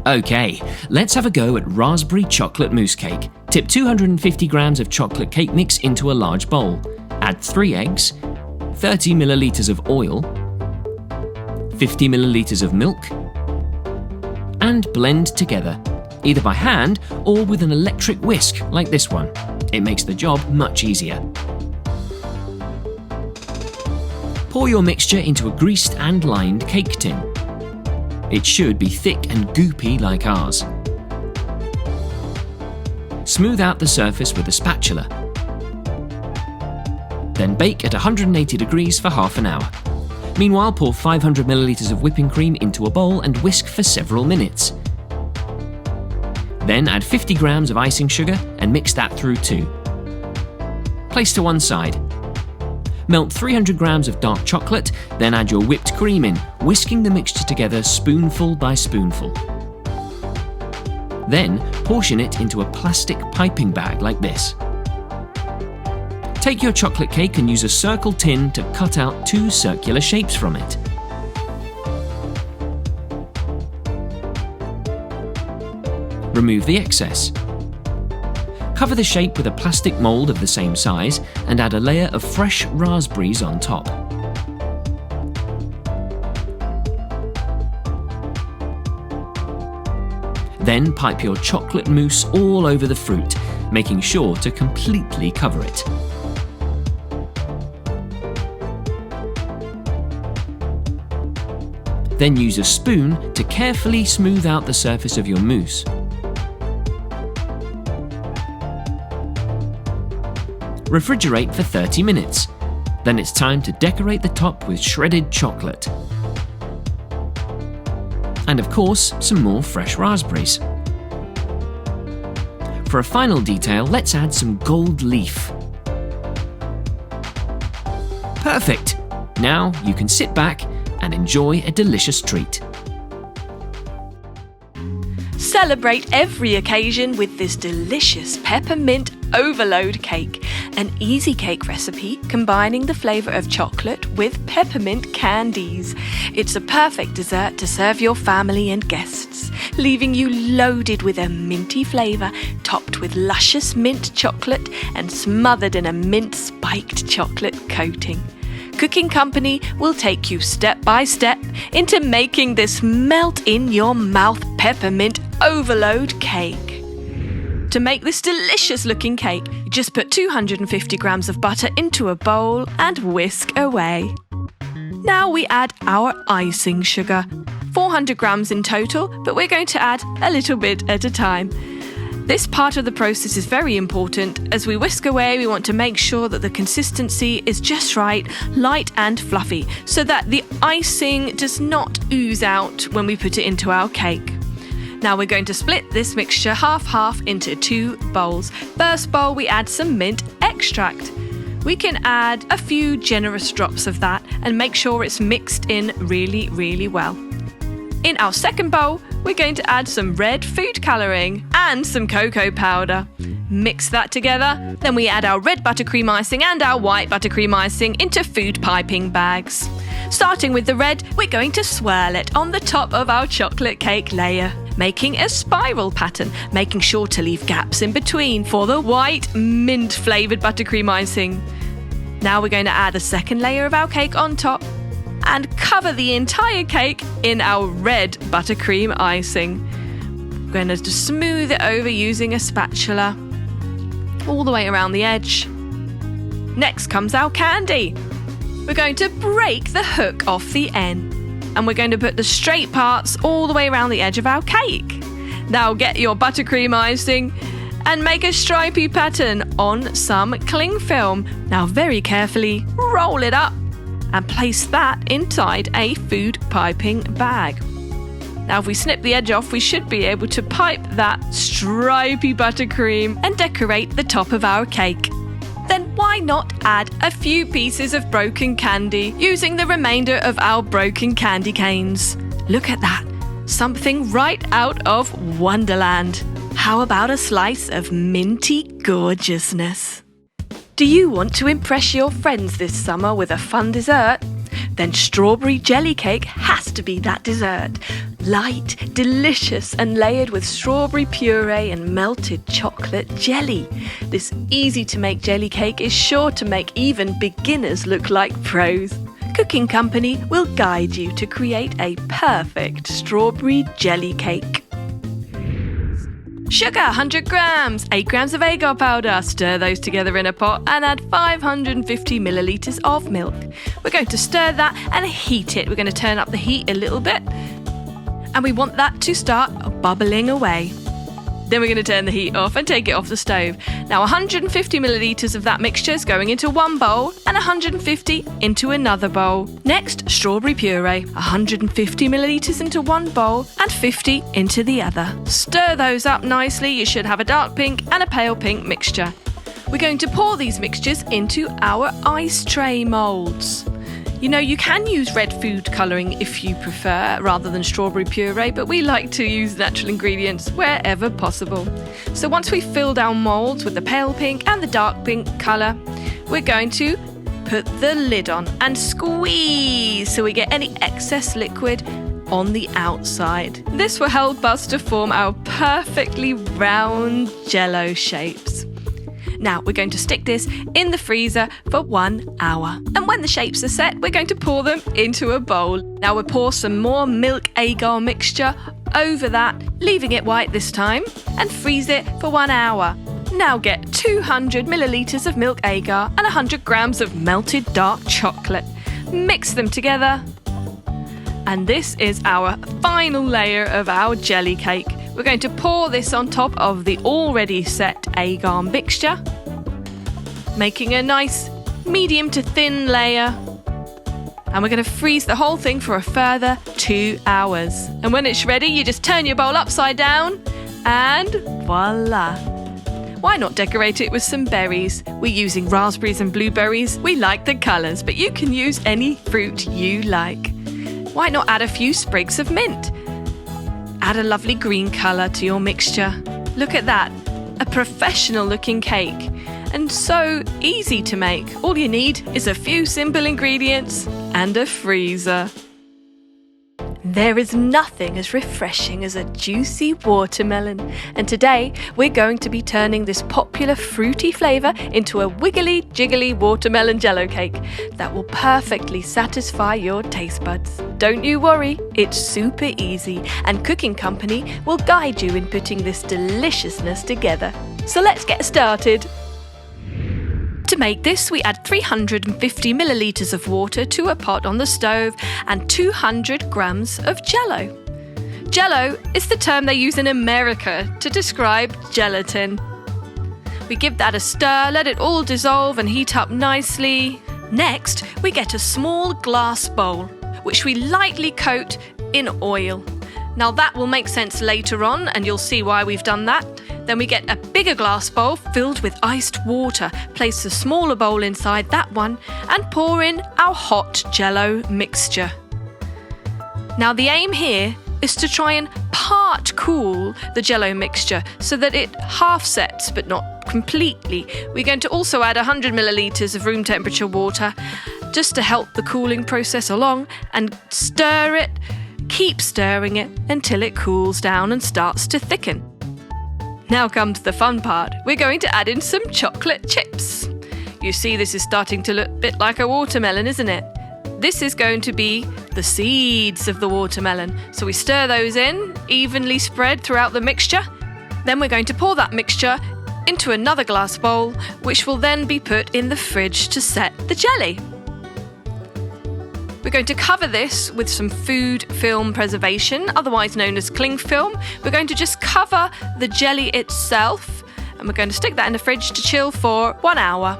Okay, let's have a go at Raspberry Chocolate Mousse Cake. Tip 250 grams of chocolate cake mix into a large bowl. Add 3 eggs, 30 millilitres of oil, 50 millilitres of milk, and blend together, either by hand or with an electric whisk like this one. It makes the job much easier. Pour your mixture into a greased and lined cake tin. It should be thick and goopy like ours. Smooth out the surface with a spatula. Then bake at 180 degrees for half an hour. Meanwhile, pour 500 millilitres of whipping cream into a bowl and whisk for several minutes. Then add 50 grams of icing sugar and mix that through too. Place to one side. Melt 300 grams of dark chocolate, then add your whipped cream in, whisking the mixture together spoonful by spoonful. Then portion it into a plastic piping bag like this. Take your chocolate cake and use a circle tin to cut out 2 circular shapes from it. Remove the excess. Cover the shape with a plastic mould of the same size and add a layer of fresh raspberries on top. Then pipe your chocolate mousse all over the fruit, making sure to completely cover it. Then use a spoon to carefully smooth out the surface of your mousse. Refrigerate for 30 minutes. Then it's time to decorate the top with shredded chocolate. And of course, some more fresh raspberries. For a final detail, let's add some gold leaf. Perfect! Now you can sit back and enjoy a delicious treat. Celebrate every occasion with this delicious Peppermint Overload Cake, an easy cake recipe combining the flavour of chocolate with peppermint candies. It's a perfect dessert to serve your family and guests, leaving you loaded with a minty flavour, topped with luscious mint chocolate and smothered in a mint spiked chocolate coating. Cooking Company will take you step by step into making this melt-in-your-mouth peppermint overload cake. To make this delicious looking cake, just put 250 grams of butter into a bowl and whisk away. Now we add our icing sugar, 400 grams in total, but we're going to add a little bit at a time. This part of the process is very important. As we whisk away, we want to make sure that the consistency is just right, light and fluffy, so that the icing does not ooze out when we put it into our cake. Now we're going to split this mixture half-half into 2 bowls. First bowl, we add some mint extract. We can add a few generous drops of that and make sure it's mixed in really, really well. In our second bowl, we're going to add some red food colouring and some cocoa powder. Mix that together, then we add our red buttercream icing and our white buttercream icing into food piping bags. Starting with the red, we're going to swirl it on the top of our chocolate cake layer, making a spiral pattern, making sure to leave gaps in between for the white mint flavoured buttercream icing. Now we're going to add a second layer of our cake on top and cover the entire cake in our red buttercream icing. We're going to just smooth it over using a spatula all the way around the edge. Next comes our candy. We're going to break the hook off the end and we're going to put the straight parts all the way around the edge of our cake. Now get your buttercream icing and make a stripy pattern on some cling film. Now very carefully roll it up and place that inside a food piping bag. Now if we snip the edge off, we should be able to pipe that stripy buttercream and decorate the top of our cake. Then why not add a few pieces of broken candy using the remainder of our broken candy canes? Look at that, something right out of Wonderland. How about a slice of minty gorgeousness? Do you want to impress your friends this summer with a fun dessert? Then strawberry jelly cake has to be that dessert. Light, delicious and layered with strawberry puree and melted chocolate jelly. This easy-to-make jelly cake is sure to make even beginners look like pros. Cooking Company will guide you to create a perfect strawberry jelly cake. Sugar, 100 grams, 8 grams of agar powder. Stir those together in a pot and add 550 millilitres of milk. We're going to stir that and heat it. We're going to turn up the heat a little bit. And we want that to start bubbling away. Then we're going to turn the heat off and take it off the stove. Now 150 millilitres of that mixture is going into one bowl and 150 into another bowl. Next, strawberry puree, 150 millilitres into one bowl and 50 into the other. Stir those up nicely. You should have a dark pink and a pale pink mixture. We're going to pour these mixtures into our ice tray moulds. You know, you can use red food colouring if you prefer, rather than strawberry puree, but we like to use natural ingredients wherever possible. So once we've filled our moulds with the pale pink and the dark pink colour, we're going to put the lid on and squeeze so we get any excess liquid on the outside. This will help us to form our perfectly round jello shapes. Now we're going to stick this in the freezer for 1 hour. And when the shapes are set, we're going to pour them into a bowl. Now we'll pour some more milk agar mixture over that, leaving it white this time, and freeze it for 1 hour. Now get 200 millilitres of milk agar and 100 grams of melted dark chocolate. Mix them together. And this is our final layer of our jelly cake. We're going to pour this on top of the already set agar mixture, making a nice medium to thin layer. And we're going to freeze the whole thing for a further 2 hours. And when it's ready, you just turn your bowl upside down and voila! Why not decorate it with some berries? We're using raspberries and blueberries. We like the colours, but you can use any fruit you like. Why not add a few sprigs of mint? Add a lovely green colour to your mixture. Look at that, a professional looking cake. And so easy to make. All you need is a few simple ingredients and a freezer. There is nothing as refreshing as a juicy watermelon. And today we're going to be turning this popular fruity flavour into a wiggly jiggly watermelon jello cake that will perfectly satisfy your taste buds. Don't you worry, it's super easy and Cooking Company will guide you in putting this deliciousness together. So let's get started. To make this, we add 350 millilitres of water to a pot on the stove and 200 grams of Jello. Jello is the term they use in America to describe gelatin. We give that a stir, let it all dissolve and heat up nicely. Next, we get a small glass bowl, which we lightly coat in oil. Now that will make sense later on, and you'll see why we've done that. Then we get a bigger glass bowl filled with iced water, place a smaller bowl inside that one, and pour in our hot Jello mixture. Now the aim here is to try and part cool the Jello mixture so that it half sets but not completely. We're going to also add 100 millilitres of room temperature water just to help the cooling process along, and stir it, keep stirring it until it cools down and starts to thicken. Now comes the fun part. We're going to add in some chocolate chips. You see, this is starting to look a bit like a watermelon, isn't it? This is going to be the seeds of the watermelon. So we stir those in, evenly spread throughout the mixture. Then we're going to pour that mixture into another glass bowl, which will then be put in the fridge to set the jelly. We're going to cover this with some food film preservation, otherwise known as cling film. We're going to just cover the jelly itself, and we're going to stick that in the fridge to chill for 1 hour.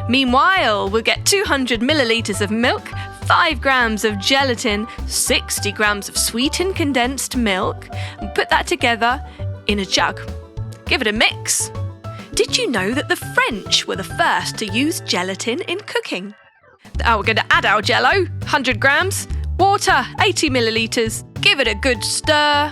Meanwhile, we'll get 200 millilitres of milk, 5 grams of gelatin, 60 grams of sweetened condensed milk, and put that together in a jug. Give it a mix. Did you know that the French were the first to use gelatin in cooking? Now we're going to add our Jello, 100 grams, water, 80 millilitres. Give it a good stir.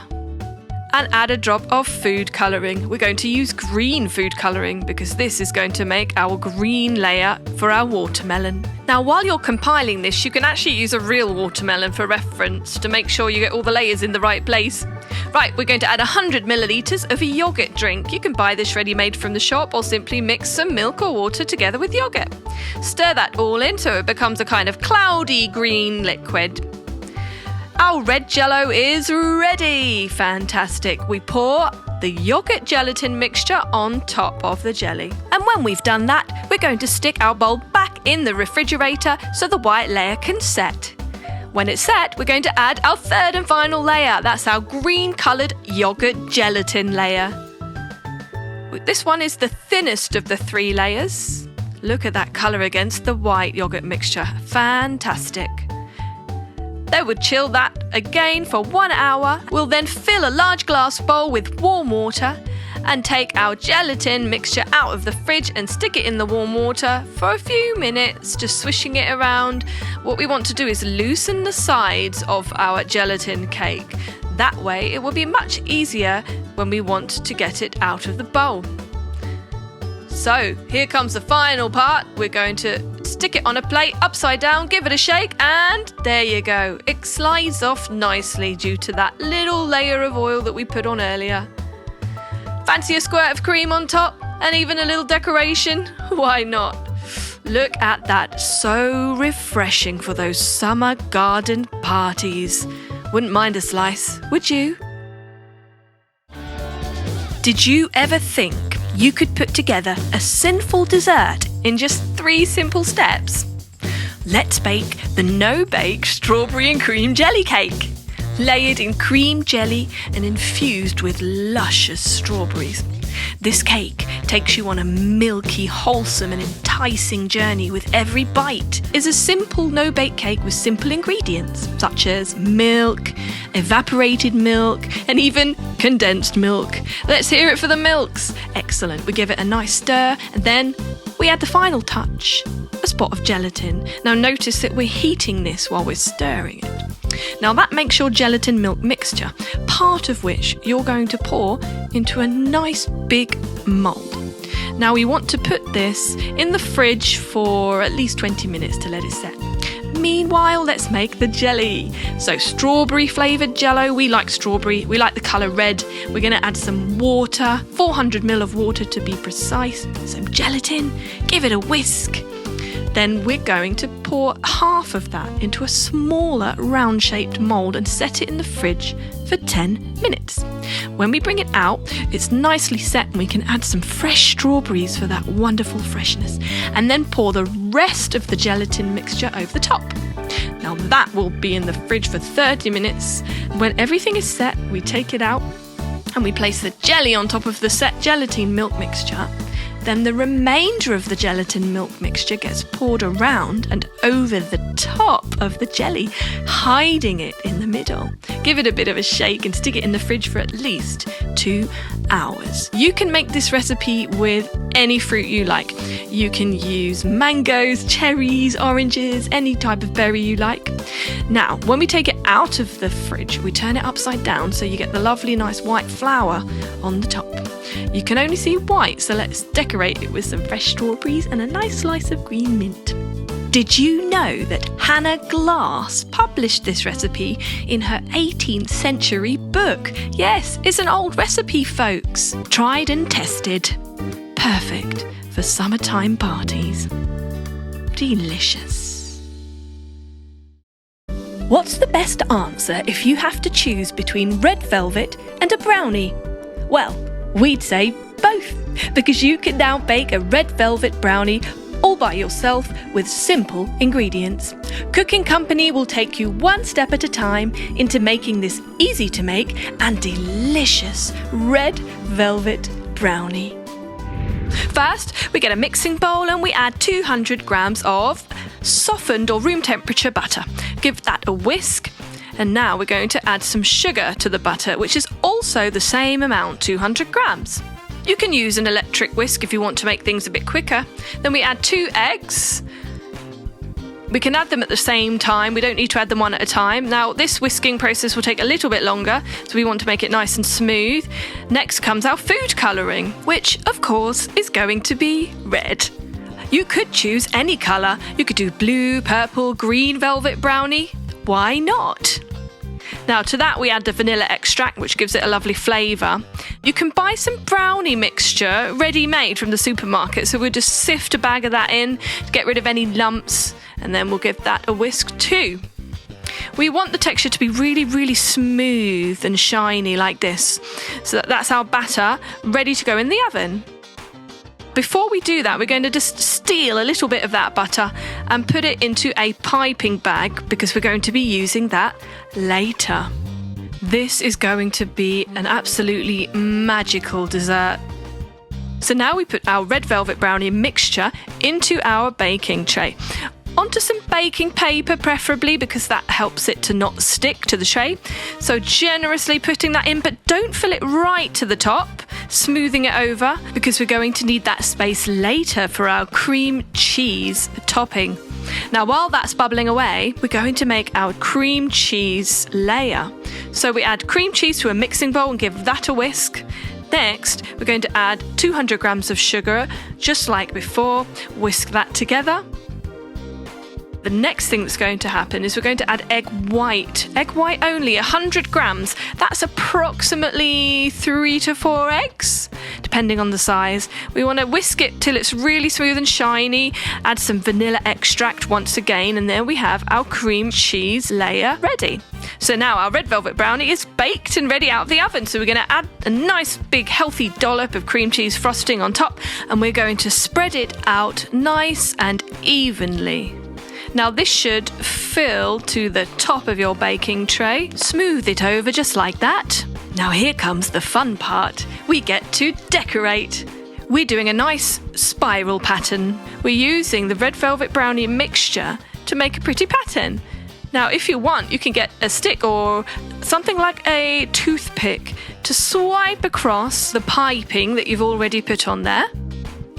and add a drop of food colouring. We're going to use green food colouring because this is going to make our green layer for our watermelon. Now, while you're compiling this, you can actually use a real watermelon for reference to make sure you get all the layers in the right place. Right, we're going to add 100 millilitres of a yoghurt drink. You can buy this ready-made from the shop or simply mix some milk or water together with yoghurt. Stir that all in so it becomes a kind of cloudy green liquid. Our red Jello is ready! Fantastic! We pour the yoghurt gelatin mixture on top of the jelly. And when we've done that, we're going to stick our bowl back in the refrigerator so the white layer can set. When it's set, we're going to add our third and final layer. That's our green-coloured yoghurt gelatin layer. This one is the thinnest of the 3 layers. Look at that colour against the white yoghurt mixture. Fantastic. Then we'll chill that again for 1 hour. We'll then fill a large glass bowl with warm water and take our gelatin mixture out of the fridge and stick it in the warm water for a few minutes, just swishing it around. What we want to do is loosen the sides of our gelatin cake. That way it will be much easier when we want to get it out of the bowl. So here comes the final part. We're going to stick it on a plate upside down, give it a shake, and there you go. It slides off nicely due to that little layer of oil that we put on earlier. Fancy a squirt of cream on top and even a little decoration? Why not? Look at that. So refreshing for those summer garden parties. Wouldn't mind a slice, would you? Did you ever think you could put together a sinful dessert in just 3 simple steps? Let's bake the NoBake Strawberry and Cream Jelly Cake. Layered in cream jelly and infused with luscious strawberries. This cake takes you on a milky, wholesome and enticing journey with every bite. It's a simple no-bake cake with simple ingredients such as milk, evaporated milk and even condensed milk. Let's hear it for the milks. Excellent. We give it a nice stir and then we add the final touch, a spot of gelatin. Now notice that we're heating this while we're stirring it. Now that makes your gelatin milk mixture, part of which you're going to pour into a nice big mould. Now we want to put this in the fridge for at least 20 minutes to let it set. Meanwhile, let's make the jelly. So strawberry flavoured Jello, we like strawberry, we like the colour red. We're going to add some water, 400 ml of water to be precise, some gelatin, give it a whisk. Then we're going to pour half of that into a smaller round-shaped mould and set it in the fridge for 10 minutes. When we bring it out, it's nicely set and we can add some fresh strawberries for that wonderful freshness and then pour the rest of the gelatin mixture over the top. Now that will be in the fridge for 30 minutes. When everything is set, we take it out and we place the jelly on top of the set gelatine milk mixture. Then the remainder of the gelatin milk mixture gets poured around and over the top of the jelly, hiding it in the middle. Give it a bit of a shake and stick it in the fridge for at least 2 hours. You can make this recipe with any fruit you like. You can use mangoes, cherries, oranges, any type of berry you like. Now, when we take it out of the fridge, we turn it upside down so you get the lovely nice white flour on the top. You can only see white, so let's decorate it with some fresh strawberries and a nice slice of green mint. Did you know that Hannah Glass published this recipe in her 18th century book? Yes, it's an old recipe, folks. Tried and tested. Perfect for summertime parties. Delicious. What's the best answer if you have to choose between red velvet and a brownie? Well, we'd say both, because you can now bake a red velvet brownie all by yourself with simple ingredients. Cooking Company will take you one step at a time into making this easy to make and delicious red velvet brownie. First, we get a mixing bowl and we add 200 grams of softened or room temperature butter. Give that a whisk. And now we're going to add some sugar to the butter, which is also the same amount, 200 grams. You can use an electric whisk if you want to make things a bit quicker. Then we add 2 eggs. We can add them at the same time. We don't need to add them one at a time. Now, this whisking process will take a little bit longer, so we want to make it nice and smooth. Next comes our food colouring, which, of course, is going to be red. You could choose any colour. You could do blue, purple, green velvet brownie. Why not? Now, to that we add the vanilla extract, which gives it a lovely flavour. You can buy some brownie mixture ready-made from the supermarket, so we'll just sift a bag of that in to get rid of any lumps, and then we'll give that a whisk too. We want the texture to be really, really smooth and shiny like this. So that's our batter ready to go in the oven. Before we do that, we're going to just steal a little bit of that butter and put it into a piping bag because we're going to be using that later. This is going to be an absolutely magical dessert. So now we put our red velvet brownie mixture into our baking tray. Onto some baking paper preferably, because that helps it to not stick to the tray. So generously putting that in, but don't fill it right to the top, smoothing it over, because we're going to need that space later for our cream cheese topping. Now, while that's bubbling away, we're going to make our cream cheese layer. So we add cream cheese to a mixing bowl and give that a whisk. Next, we're going to add 200 grams of sugar, just like before. Whisk that together. The next thing that's going to happen is we're going to add egg white. Egg white only, 100 grams. That's approximately 3 to 4 eggs, depending on the size. We want to whisk it till it's really smooth and shiny. Add some vanilla extract once again, and there we have our cream cheese layer ready. So now our red velvet brownie is baked and ready out of the oven. So we're going to add a nice big healthy dollop of cream cheese frosting on top, and we're going to spread it out nice and evenly. Now this should fill to the top of your baking tray. Smooth it over just like that. Now here comes the fun part. We get to decorate. We're doing a nice spiral pattern. We're using the red velvet brownie mixture to make a pretty pattern. Now if you want, you can get a stick or something like a toothpick to swipe across the piping that you've already put on there.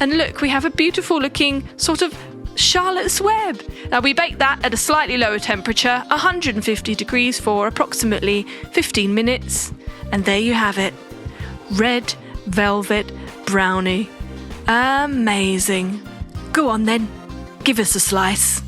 And look, we have a beautiful looking sort of Charlotte's Web. Now we bake that at a slightly lower temperature, 150 degrees for approximately 15 minutes. And there you have it. Red velvet brownie. Amazing. Go on then, give us a slice.